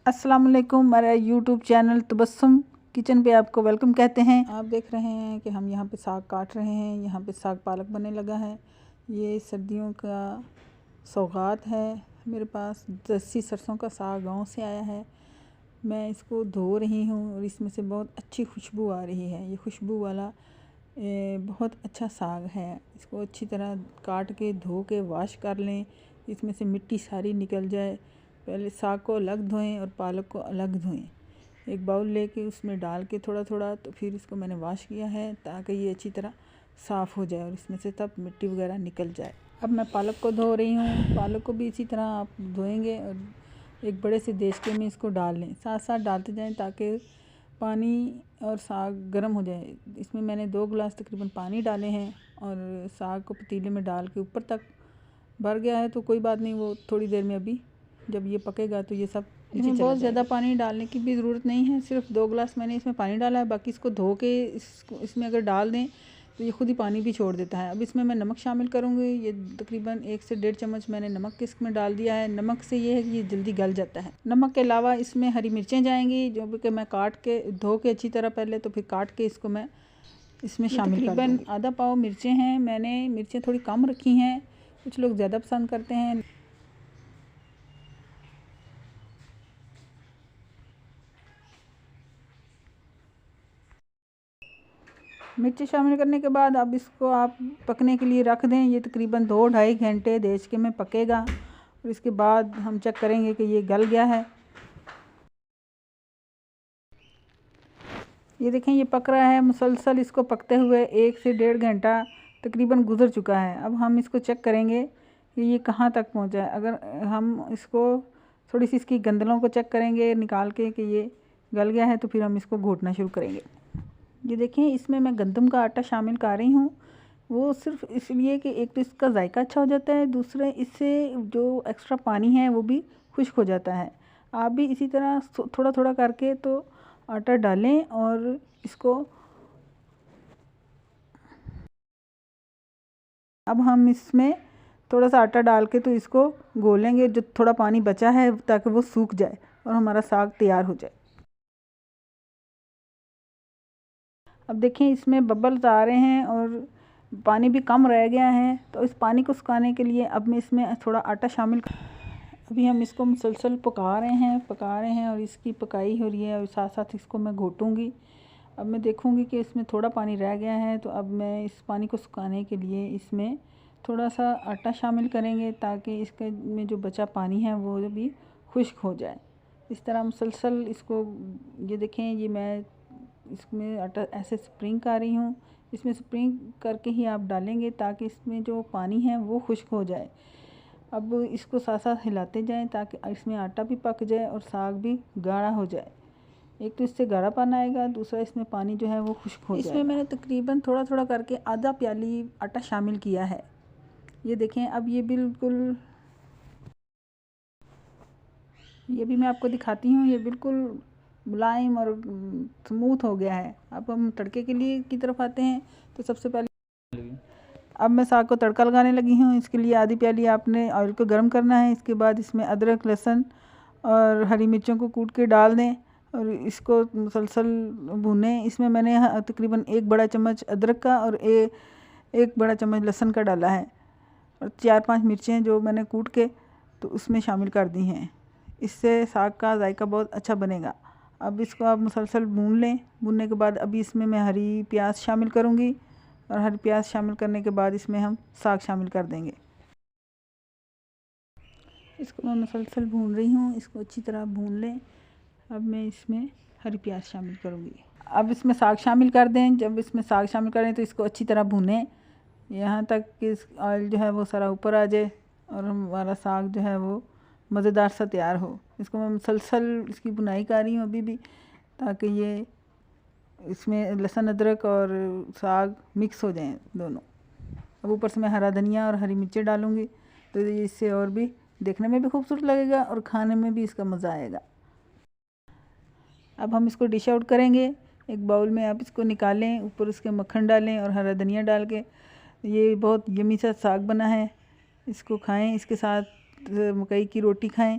अस्सलाम वालेकुम। हमारा यूट्यूब चैनल तबस्सुम किचन पे आपको वेलकम कहते हैं। आप देख रहे हैं कि हम यहाँ पे साग काट रहे हैं। यहाँ पे साग पालक बनने लगा है। ये सर्दियों का सौगात है। मेरे पास देसी सरसों का साग गांव से आया है। मैं इसको धो रही हूँ और इसमें से बहुत अच्छी खुशबू आ रही है। ये खुशबू वाला बहुत अच्छा साग है। इसको अच्छी तरह काट के धो के वॉश कर लें, इसमें से मिट्टी सारी निकल जाए। पहले साग को अलग धोएं और पालक को अलग धोएं। एक बाउल लेके उसमें डाल के थोड़ा थोड़ा, तो फिर इसको मैंने वॉश किया है ताकि ये अच्छी तरह साफ़ हो जाए और इसमें से तब मिट्टी वगैरह निकल जाए। अब मैं पालक को धो रही हूँ। पालक को भी इसी तरह आप धोएंगे और एक बड़े से देचके में इसको डाल लें। साथ साथ डालते जाएं ताकि पानी और साग गर्म हो जाए। इसमें मैंने 2 गिलास तकरीबन पानी डाले हैं और साग को पतीले में डाल के ऊपर तक भर गया है, तो कोई बात नहीं, वो थोड़ी देर में अभी जब ये पकेगा तो ये सब इसमें बहुत ज़्यादा पानी डालने की भी ज़रूरत नहीं है। सिर्फ 2 गिलास मैंने इसमें पानी डाला है। बाकी इसको धो के इसमें अगर डाल दें तो ये खुद ही पानी भी छोड़ देता है। अब इसमें मैं नमक शामिल करूँगी। ये तकरीबन 1 से 1.5 चम्मच मैंने नमक इसमें डाल दिया है। नमक से ये है कि ये जल्दी गल जाता है। नमक के अलावा इसमें हरी मिर्चें जाएंगी, जो कि मैं काट के धो के अच्छी तरह पहले, तो फिर काट के इसको मैं इसमें शामिल कर दूँगी। आधा पाव मिर्चें हैं। मैंने मिर्चें थोड़ी कम रखी हैं, कुछ लोग ज़्यादा पसंद करते हैं। मिर्ची शामिल करने के बाद अब इसको आप पकने के लिए रख दें। ये तकरीबन 2-2.5 घंटे देचके में पकेगा और इसके बाद हम चेक करेंगे कि ये गल गया है। ये देखें, ये पक रहा है मुसलसल। इसको पकते हुए 1 से 1.5 घंटा तकरीबन गुजर चुका है। अब हम इसको चेक करेंगे कि ये कहाँ तक पहुँचा है। अगर हम इसको थोड़ी सी इसकी गंदलों को चेक करेंगे निकाल के कि ये गल गया है, तो फिर हम इसको घोटना शुरू करेंगे। ये देखें, इसमें मैं गंदम का आटा शामिल कर रही हूँ। वो सिर्फ इसलिए कि एक तो इसका जायका अच्छा हो जाता है, दूसरे इससे जो एक्स्ट्रा पानी है वो भी खुश्क हो जाता है। आप भी इसी तरह थोड़ा थोड़ा करके तो आटा डालें और इसको अब हम इसमें थोड़ा सा आटा डाल के तो इसको घोलेंगे, जो थोड़ा पानी बचा है, ताकि वो सूख जाए और हमारा साग तैयार हो जाए। अब देखें, इसमें बबल्स आ रहे हैं और पानी भी कम रह गया है, तो इस पानी को सुखाने के लिए अब मैं इसमें थोड़ा आटा शामिल अभी हम इसको मुसलसल पका रहे हैं और इसकी पकाई हो रही है और साथ साथ इसको मैं घोटूंगी। अब मैं देखूंगी कि इसमें थोड़ा पानी रह गया है, तो अब मैं इस पानी को सुखाने के लिए इसमें थोड़ा सा आटा शामिल करेंगे ताकि इसके में जो बचा पानी है वो भी खुश्क हो जाए। इस तरह मुसलसल इसको, ये देखें, ये मैं इसमें आटा ऐसे स्प्रिंग कर रही हूँ। इसमें स्प्रिंग करके ही आप डालेंगे ताकि इसमें जो पानी है वो खुश्क हो जाए। अब इसको साथ साथ हिलाते जाएं ताकि इसमें आटा भी पक जाए और साग भी गाढ़ा हो जाए। एक तो इससे गाढ़ापन आएगा, दूसरा इसमें पानी जो है वो खुश्क हो जाए। इसमें मैंने तकरीबन थोड़ा थोड़ा करके आधा प्याली आटा शामिल किया है। ये देखें, अब ये बिल्कुल, ये भी मैं आपको दिखाती हूँ, ये बिल्कुल मुलायम और स्मूथ हो गया है। अब हम तड़के के लिए की तरफ आते हैं। तो सबसे पहले अब मैं साग को तड़का लगाने लगी हूँ। इसके लिए आधी प्याली आपने ऑयल को गर्म करना है। इसके बाद इसमें अदरक, लहसुन और हरी मिर्चों को कूट के डाल दें और इसको मुसलसल भूनें। इसमें मैंने तकरीबन 1 बड़ा चम्मच अदरक का और 1 बड़ा चम्मच लहसुन का डाला है और 4-5 मिर्चें जो मैंने कूट के तो उसमें शामिल कर दी हैं। इससे साग का जायका बहुत अच्छा बनेगा। अब इसको आप मुसलसल भून लें। भूनने के बाद अभी इसमें मैं हरी प्याज शामिल करूँगी और हरी प्याज शामिल करने के बाद इसमें हम साग शामिल कर देंगे। इसको मैं मुसलसल भून रही हूँ, इसको अच्छी तरह भून लें। अब मैं इसमें हरी प्याज शामिल करूँगी। अब इसमें साग शामिल कर दें। जब इसमें साग शामिल करें तो इसको अच्छी तरह भूनें यहाँ तक कि इस ऑयल जो है वो सारा ऊपर आ जाए और हमारा साग जो है वो मज़ेदार सा तैयार हो। इसको मैं मुसलसल इसकी बुनाई कर रही हूँ अभी भी, ताकि ये इसमें लहसुन, अदरक और साग मिक्स हो जाएं दोनों। अब ऊपर से मैं हरा धनिया और हरी मिर्चें डालूँगी, तो इससे और भी देखने में भी खूबसूरत लगेगा और खाने में भी इसका मज़ा आएगा। अब हम इसको डिश आउट करेंगे। एक बाउल में आप इसको निकालें, ऊपर उसके मक्खन डालें और हरा धनिया डाल के। ये बहुत यमी सा साग बना है। इसको खाएं, इसके साथ मकई की रोटी खाएं।